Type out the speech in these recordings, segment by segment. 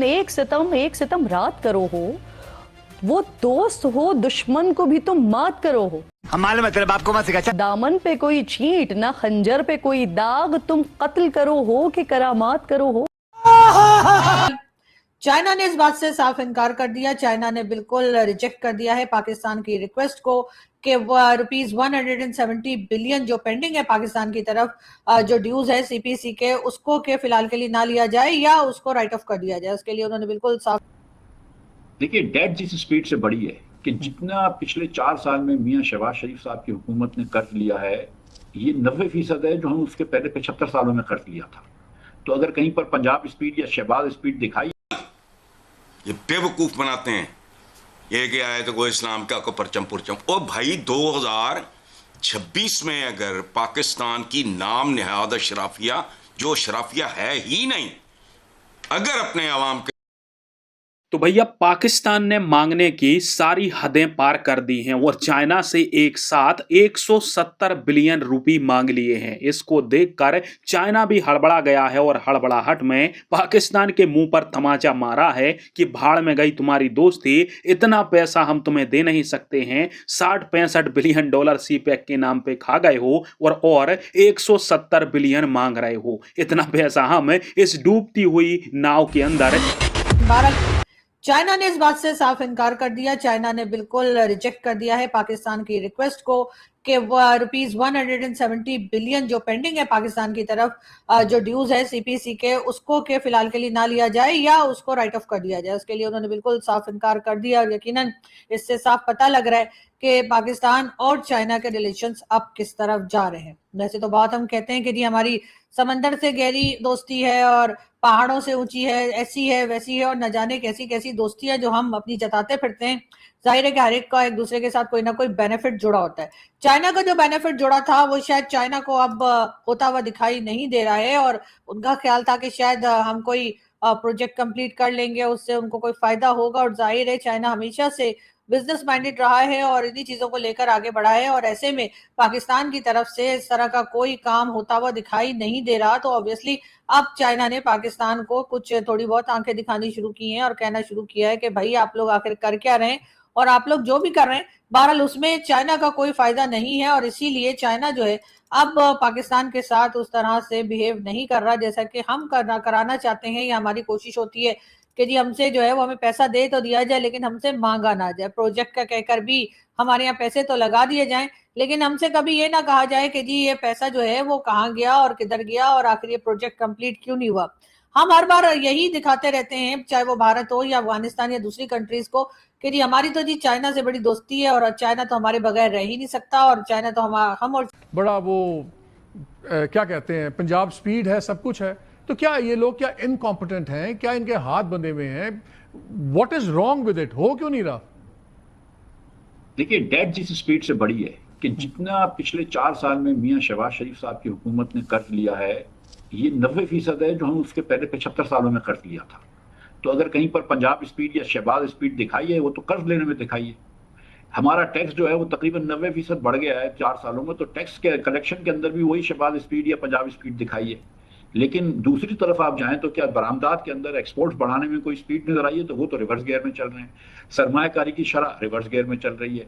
एक सितम रात करो हो, वो दोस्त हो, दुश्मन को भी तुम मात करो हो। हम मालूम है तेरे बाप को मत सिखा। दामन पे कोई छींट ना खंजर पे कोई दाग, तुम कत्ल करो हो कि करामात करो हो। चाइना ने इस बात से साफ इनकार कर दिया। चाइना ने बिल्कुल रिजेक्ट कर दिया है पाकिस्तान की रिक्वेस्ट को कि रुपीज 170 बिलियन जो पेंडिंग है पाकिस्तान की तरफ, जो ड्यूज है सीपीसी के, उसको के फिलहाल के लिए ना लिया जाए या उसको राइट ऑफ कर दिया जाए। उसके लिए उन्होंने बिल्कुल साफ, देखिए डेट जिस स्पीड से बढ़ी है कि जितना पिछले 4 साल में मियां शहबाज शरीफ साहब की हुकूमत ने कर्ज लिया है, ये 90% है जो हम उसके पहले 75 सालों में कर्ज लिया था। तो अगर कहीं पर पंजाब स्पीड या शहबाज स्पीड दिखाई, ये बेवकूफ बनाते हैं ये कि आए तो कोई इस्लाम का को परचम पुरचम। ओ भाई 2026 में अगर पाकिस्तान की नाम नहाद अशराफिया, जो अशराफिया है ही नहीं, अगर अपने आवाम के, तो भैया पाकिस्तान ने मांगने की सारी हदें पार कर दी हैं और चाइना से एक साथ 170 बिलियन रुपए मांग लिए हैं। इसको देखकर चाइना भी हड़बड़ा गया है और हड़बड़ाहट में पाकिस्तान के मुंह पर तमाचा मारा है कि भाड़ में गई तुम्हारी दोस्ती, इतना पैसा हम तुम्हें दे नहीं सकते हैं। 60-65 बिलियन डॉलर सीपैक के नाम पे खा गए हो और 170 बिलियन मांग रहे हो। इतना पैसा हम इस डूबती हुई नाव के अंदर। चाइना ने इस बात से साफ इनकार कर दिया। चाइना ने बिल्कुल रिजेक्ट कर दिया है पाकिस्तान की रिक्वेस्ट को कि रुपीज 170 बिलियन जो पेंडिंग है पाकिस्तान की तरफ, जो ड्यूज है सीपीसी के, उसको के फिलहाल के लिए ना लिया जाए या उसको राइट ऑफ कर दिया जाए। उसके लिए उन्होंने बिल्कुल साफ इनकार कर दिया और यकीनन इससे साफ पता लग रहा है कि पाकिस्तान और चाइना के रिलेशंस अब किस तरफ जा रहे हैं। वैसे तो बहुत हम कहते हैं कि जी हमारी समंदर से गहरी दोस्ती है और पहाड़ों से ऊंची है, ऐसी है वैसी है, और न जाने कैसी कैसी दोस्तियां जो हम अपनी जताते फिरते हैं। जाहिर है कि हर एक का एक दूसरे के साथ कोई ना कोई बेनिफिट जुड़ा होता है। चाइना का जो बेनिफिट जुड़ा था वो शायद चाइना को अब होता हुआ दिखाई नहीं दे रहा है और उनका ख्याल था कि शायद हम कोई प्रोजेक्ट कंप्लीट कर लेंगे, उससे उनको कोई फायदा होगा। और जाहिर है चाइना हमेशा से बिजनेस माइंडेड रहा है और इन्हीं चीजों को लेकर आगे बढ़ा है, और ऐसे में पाकिस्तान की तरफ से इस तरह का कोई काम होता हुआ दिखाई नहीं दे रहा। तो ऑब्वियसली अब चाइना ने पाकिस्तान को कुछ थोड़ी बहुत आंखें दिखानी शुरू की हैं और कहना शुरू किया है कि भाई आप लोग आखिर कर क्या रहे हैं और आप लोग जो भी कर रहे हैं बहरहाल उसमें चाइना का कोई फायदा नहीं है। और इसीलिए चाइना जो है अब पाकिस्तान के साथ उस तरह से बिहेव नहीं कर रहा जैसा कि हम कराना चाहते हैं, या हमारी कोशिश होती है कि जी हमसे जो है वो हमें पैसा दे तो दिया जाए लेकिन हमसे मांगा ना जाए। प्रोजेक्ट का कहकर भी हमारे यहाँ पैसे तो लगा दिए जाएं लेकिन हमसे कभी ये ना कहा जाए कि जी ये पैसा जो है वो कहाँ गया और किधर गया और आखिर ये प्रोजेक्ट कंप्लीट क्यों नहीं हुआ। हम हर बार यही दिखाते रहते हैं, चाहे वो भारत हो या अफगानिस्तान या दूसरी कंट्रीज को, कि जी हमारी तो जी चाइना से बड़ी दोस्ती है और चाइना तो हमारे बगैर रह ही नहीं सकता और चाइना तो हम और बड़ा वो क्या कहते हैं पंजाब स्पीड है, सब कुछ है। तो क्या ये लोग क्या इनकॉम्पिटेंट हैं? क्या इनके हाथ बंधे हुए हैं? What is wrong with it? हो क्यों नहीं रहा? देखिए डेट जिस स्पीड से बढ़ी है कि जितना पिछले 4 साल में मियां शहबाज शरीफ साहब की हुकूमत ने कर्ज लिया है, ये 90% है जो हम उसके पहले 75 सालों में कर्ज लिया था। तो अगर कहीं पर पंजाब स्पीड या शहबाज स्पीड दिखाई है, वो तो कर्ज लेने में दिखाई है। हमारा टैक्स जो है वो तकरीबन 90% बढ़ गया है 4 सालों में, तो टैक्स के कलेक्शन के अंदर भी वही शहबाज स्पीड या पंजाब स्पीड दिखाई है। लेकिन दूसरी तरफ आप जाएं तो क्या बरामदात के अंदर एक्सपोर्ट्स बढ़ाने में कोई स्पीड नजर आई है? तो वो तो रिवर्स गियर में चल रहे हैं। सरमायाकारी की शरह रिवर्स गियर में चल रही है,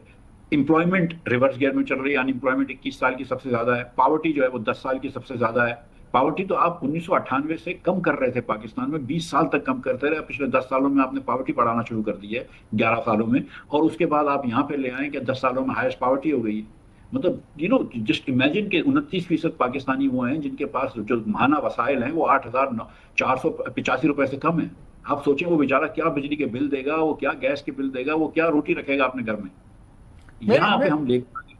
एम्प्लॉयमेंट रिवर्स गियर में चल रही है, अनएम्प्लॉयमेंट 21 साल की सबसे ज्यादा है, पावर्टी जो है वो 10 साल की सबसे ज्यादा है। पावर्टी तो आप 1998 से कम कर रहे थे पाकिस्तान में, 20 साल तक कम करते रहे। पिछले 10 सालों में आपने पावर्टी बढ़ाना शुरू कर दी है, 11 सालों में, और उसके बाद आप यहाँ पे ले आए कि 10 सालों में हाईएस्ट पावर्टी हो गई है। मतलब जस्ट इमेजिन के 29% पाकिस्तानी वो हैं जिनके पास जो माहाना वसाइल हैं वो 8,485 रुपए से कम है। आप सोचें वो बेचारा क्या बिजली के बिल देगा, वो क्या गैस के बिल देगा, वो क्या रोटी रखेगा अपने घर में। यहाँ पे हम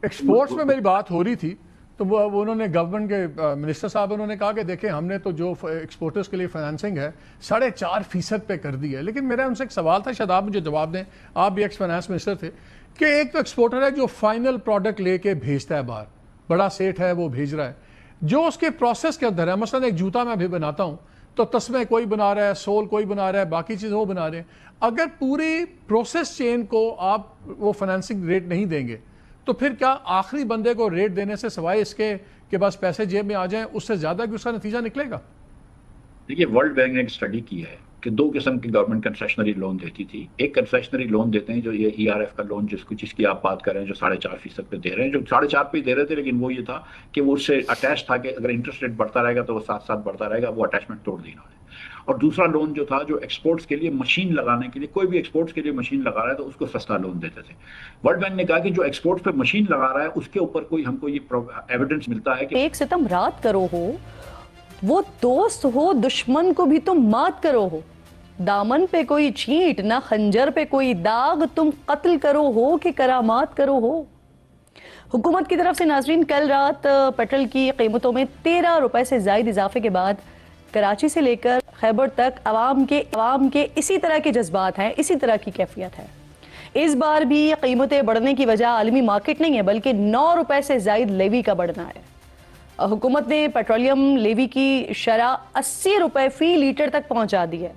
एक्सपोर्ट्स में मेरी बात हो रही थी तो वो उन्होंने गवर्नमेंट के मिनिस्टर साहब उन्होंने कहा कि देखें हमने तो जो एक्सपोर्टर्स के लिए फाइनेंसिंग है 4.5% पे कर दी है। लेकिन मेरा उनसे एक सवाल था, शायद आप मुझे जवाब दें, आप भी एक्स फाइनेंस मिनिस्टर थे, कि एक तो एक्सपोर्टर है जो फाइनल प्रोडक्ट लेके भेजता है बाहर, बड़ा सेठ है वो भेज रहा है, जो उसके प्रोसेस के अंदर है। मसलन एक जूता मैं भी बनाता हूँ तो तस्मे कोई बना रहा है, सोल कोई बना रहा है, बाकी चीज़ वो बना रहे हैं। अगर पूरी प्रोसेस चेन को आप वो फाइनेंसिंग रेट नहीं देंगे तो फिर क्या आखिरी बंदे को रेट देने से सिवाय इसके कि बस पैसे जेब में आ जाएं, उससे ज़्यादा कि उसका नतीजा निकलेगा? देखिए वर्ल्ड बैंक ने एक स्टडी की है कि दो किस्म की गवर्नमेंट कंसेशनरी लोन देती थी। एक कंसेशनरी लोन देते हैं जो ये ERF का लोन जिसकी आप बात कर रहे हैं, जो 4.5% पे दे रहे हैं, जो 4.5 पे दे रहे थे, लेकिन वो ये था कि वो उससे अटैच था कि अगर इंटरेस्ट रेट बढ़ता रहेगा तो वो साथ साथ बढ़ता रहेगा, वो अटैचमेंट तोड़ दी इन्होंने। और दूसरा लोन जो था, जो एक्सपोर्ट्स के लिए मशीन लगाने के लिए, कोई भी एक्सपोर्ट्स के लिए मशीन लगा रहा है तो उसको सस्ता लोन देते थे। वर्ल्ड बैंक ने कहा कि जो एक्सपोर्ट्स पे मशीन लगा रहा है उसके ऊपर कोई हमको ये एविडेंस मिलता है कि एक सितम रात करो हो, वो दोस्त हो दुश्मन को भी तुम मात करो हो, दामन पे कोई छींट ना खंजर पे कोई दाग, तुम कत्ल करो हो कि करामात करो हो। हुकूमत की तरफ से नाजरीन कल रात पेट्रोल की कीमतों में 13 रुपए से ज्यादा इजाफे के बाद कराची से लेकर खैबर तक अवाम के इसी तरह के जज्बात हैं, इसी तरह की कैफियत है। इस बार भी कीमतें बढ़ने की वजह आलमी मार्केट नहीं है, बल्कि 9 रुपए से ज्यादा लेवी का बढ़ना है। हुकूमत ने पेट्रोलियम लेवी की शरह 80 रुपए फी लीटर तक पहुंचा दी है।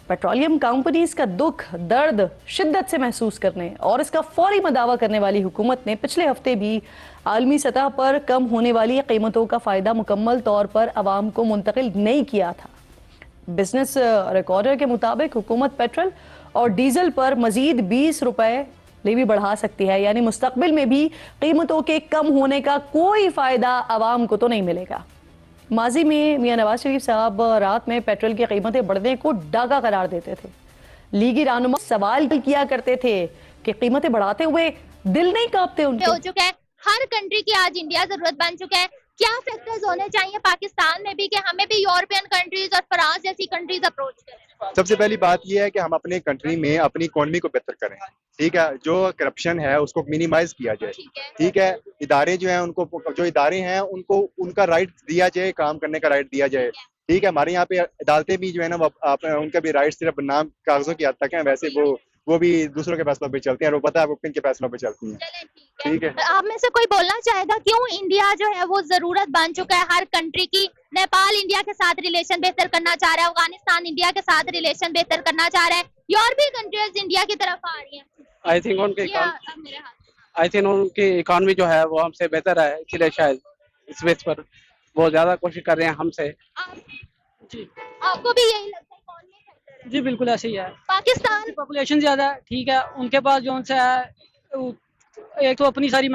पेट्रोलियम कंपनीज का दुख दर्द शिद्दत से महसूस करने और इसका फौरी मदावा करने वाली हुकूमत ने पिछले हफ्ते भी आलमी सतह पर कम होने वाली कीमतों का फ़ायदा मुकम्मल तौर पर आवाम को मुंतकिल नहीं किया था। बिजनेस रिकॉर्डर के मुताबिक हुकूमत पेट्रोल और डीजल पर मजीद 20 रुपए लेवी बढ़ा सकती है, यानी मुस्तकबिल में भी कीमतों के कम होने का कोई फ़ायदा आवाम को तो नहीं मिलेगा। माजी में मियां नवाज शरीफ साहब रात में पेट्रोल की कीमतें बढ़ने को डाका करार देते थे। लीगी रहनुमा सवाल किया करते थे कि कीमतें बढ़ाते हुए दिल नहीं कांपते उनके। हो चुका है, हर कंट्री की आज इंडिया जरूरत बन चुका है। क्या फैक्टर्स होने चाहिए पाकिस्तान में भी कि हमें भी यूरोपियन कंट्रीज और फ्रांस जैसी कंट्रीज अप्रोच करें? सबसे पहली बात यह है कि हम अपने कंट्री में अपनी इकोनॉमी को बेहतर करें, ठीक है। जो करप्शन है उसको मिनिमाइज किया जाए, ठीक है। इदारे जो हैं उनको, जो इदारे हैं उनको उनका राइट दिया जाए, काम करने का राइट दिया जाए, ठीक है। हमारे यहाँ पे अदालतें भी जो है ना उनका भी राइट सिर्फ नाम कागजों की हद तक है, वैसे वो भी दूसरों के फैसलों पे चलती हैं, और वो पता है वो किन के फैसलों पे चलती हैं, ठीक है। आप में से कोई बोलना चाहेगा क्यों इंडिया जो है वो जरूरत बन चुका है हर कंट्री की? नेपाल इंडिया के साथ रिलेशन बेहतर करना चाह रहा है, अफगानिस्तान इंडिया के साथ रिलेशन बेहतर करना चाह रहा है, यूरोपीय कंट्रीज इंडिया की तरफ आ रही हैं। आई थिंक उनकी इकॉनमी जो है वो हमसे बेहतर है, इसलिए शायद इस बेस पर वो ज्यादा कोशिश कर रहे हैं हमसे। जी, आपको भी यही लगता है? जी बिल्कुल ऐसे ही है। पाकिस्तान पॉपुलेशन ज्यादा है, ठीक है, उनके पास जो उनसे है एक तो अपनी सारी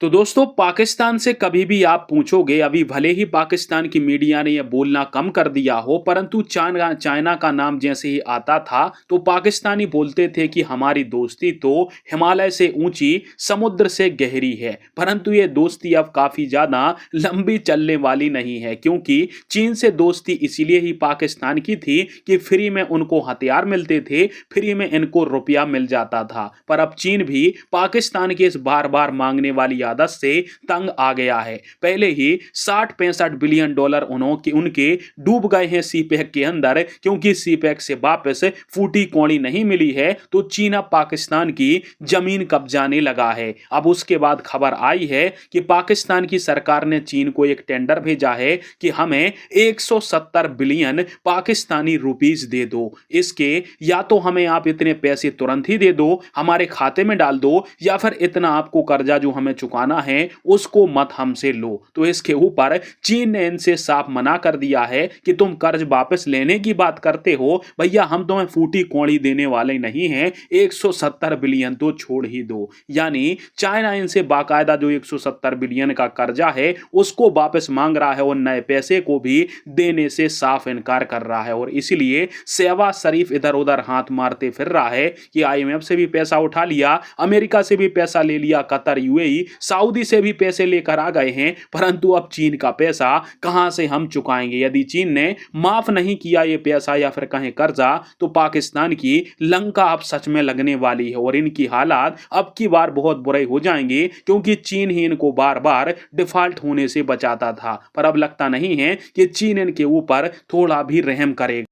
तो दोस्तों, पाकिस्तान से कभी भी आप पूछोगे, अभी भले ही पाकिस्तान की मीडिया ने यह बोलना कम कर दिया हो, परंतु चाइना का नाम जैसे ही आता था तो पाकिस्तानी बोलते थे कि हमारी दोस्ती तो हिमालय से ऊंची, समुद्र से गहरी है। परंतु ये दोस्ती अब काफ़ी ज़्यादा लंबी चलने वाली नहीं है, क्योंकि चीन से दोस्ती इसीलिए ही पाकिस्तान की थी कि फ्री में उनको हथियार मिलते थे, फ्री में इनको रुपया मिल जाता था। पर अब चीन भी पाकिस्तान के इस बार बार मांगने वाली आदत से तंग आ गया है। पहले ही 60-65 बिलियन डॉलर उनके डूब गए हैं सीपैक के अंदर, क्योंकि सीपैक से वापस फूटी कौड़ी नहीं मिली है तो चीन अब पाकिस्तान की जमीन कब्जाने लगा है। अब उसके बाद खबर आई है कि पाकिस्तान की सरकार ने चीन को एक टेंडर भेजा है कि हमें 170 बिलियन पाकिस्तानी रुपीस दे दो, इसके या तो हमें आप इतने पैसे तुरंत ही दे दो, हमारे खाते में डाल दो, या फिर इतना आपको कर्जा जो हमें चुकाना है उसको मत हमसे लो। तो इसके ऊपर चीन ने इनसे साफ मना कर दिया है कि तुम कर्ज वापस लेने की बात करते हो, भैया हम तुम्हें फूटी कौड़ी देने वाले नहीं हैं, 170 बिलियन तो छोड़ ही दो। यानी चाइना इनसे बाकायदा जो 170 बिलियन का कर्जा है उसको वापस मांग रहा है और नए पैसे को भी देने से साफ इनकार कर रहा है। और इसीलिए शहबाज शरीफ इधर उधर हाथ मारते फिर रहा है कि IMF से भी पैसा उठा लिया, अमेरिका से भी पैसा ले लिया, कतर, UAE, सऊदी से भी पैसे लेकर आ गए हैं, परंतु अब चीन का पैसा कहां से हम चुकाएंगे? यदि चीन ने माफ नहीं किया ये पैसा या फिर कहें कर्जा, तो पाकिस्तान की लंका अब सच में लगने वाली है और इनकी हालात अब की बार बहुत बुरे हो जाएंगे, क्योंकि चीन ही इनको बार बार डिफॉल्ट होने से बचाता था। पर अब लगता नहीं है कि चीन इनके ऊपर थोड़ा भी रहम करेगा।